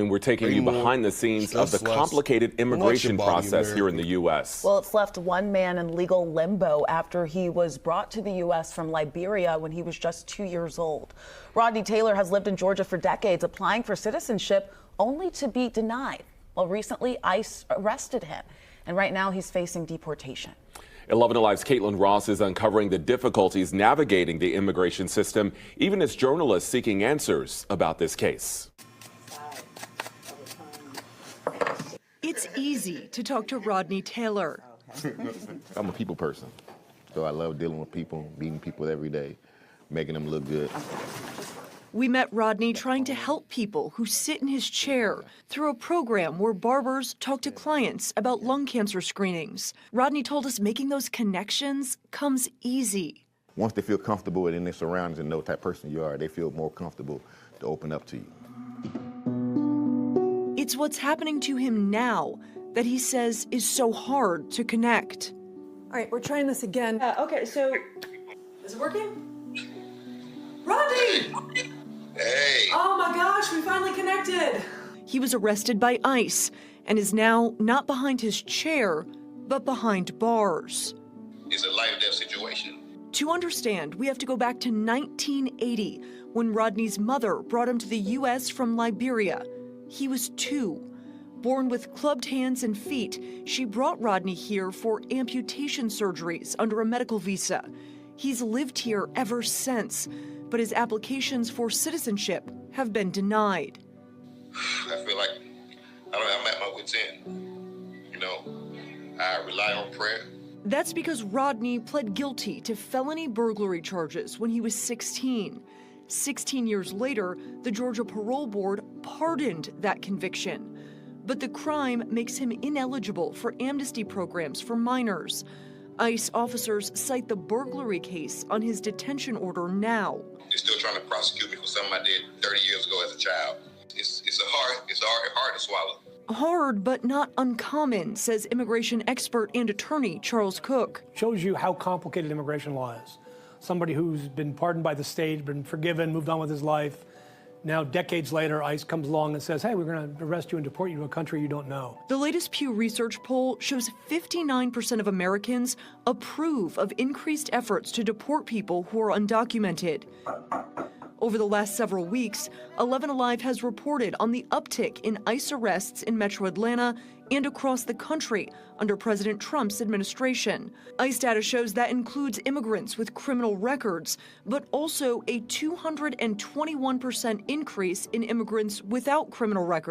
And we're taking you behind the scenes of the complicated immigration process here in the U.S. Well, it's left one man in legal limbo after he was brought to the U.S. from Liberia when he was just 2 years old. Rodney Taylor has lived in Georgia for decades, applying for citizenship only to be denied. Well, recently, ICE arrested him, and right now he's facing deportation. 11 Alive's Caitlin Ross is uncovering the difficulties navigating the immigration system, even as journalists seeking answers about this case. It's easy to talk to Rodney Taylor. I'm a people person, so I love dealing with people, meeting people every day, making them look good. We met Rodney trying to help people who sit in his chair through a program where barbers talk to clients about lung cancer screenings. Rodney told us making those connections comes easy. Once they feel comfortable in their surroundings and know what type of person you are, they feel more comfortable to open up to you. It's what's happening to him now that he says is so hard to connect. All right, we're trying this again. Okay, so is it working? Rodney! Hey! Oh my gosh, we finally connected. He was arrested by ICE and is now not behind his chair, but behind bars. It's a life-death situation. To understand, we have to go back to 1980 when Rodney's mother brought him to the U.S. from Liberia. He was 2. Born with clubbed hands and feet, she brought Rodney here for amputation surgeries under a medical visa. He's lived here ever since, but his applications for citizenship have been denied. I feel like I'm at my wit's end. You know, I rely on prayer. That's because Rodney pled guilty to felony burglary charges when he was 16. 16 years later, the Georgia Parole Board pardoned that conviction. But the crime makes him ineligible for amnesty programs for minors. ICE officers cite the burglary case on his detention order now. They're still trying to prosecute me for something I did 30 years ago as a child. It's hard to swallow. Hard, but not uncommon, says immigration expert and attorney Charles Cook. Shows you how complicated immigration law is. Somebody who's been pardoned by the state, been forgiven, moved on with his life. Now, decades later, ICE comes along and says, hey, we're going to arrest you and deport you to a country you don't know. The latest Pew Research poll shows 59% of Americans approve of increased efforts to deport people who are undocumented. Over the last several weeks, 11 Alive has reported on the uptick in ICE arrests in metro Atlanta and across the country under President Trump's administration. ICE data shows that includes immigrants with criminal records, but also a 221% increase in immigrants without criminal records.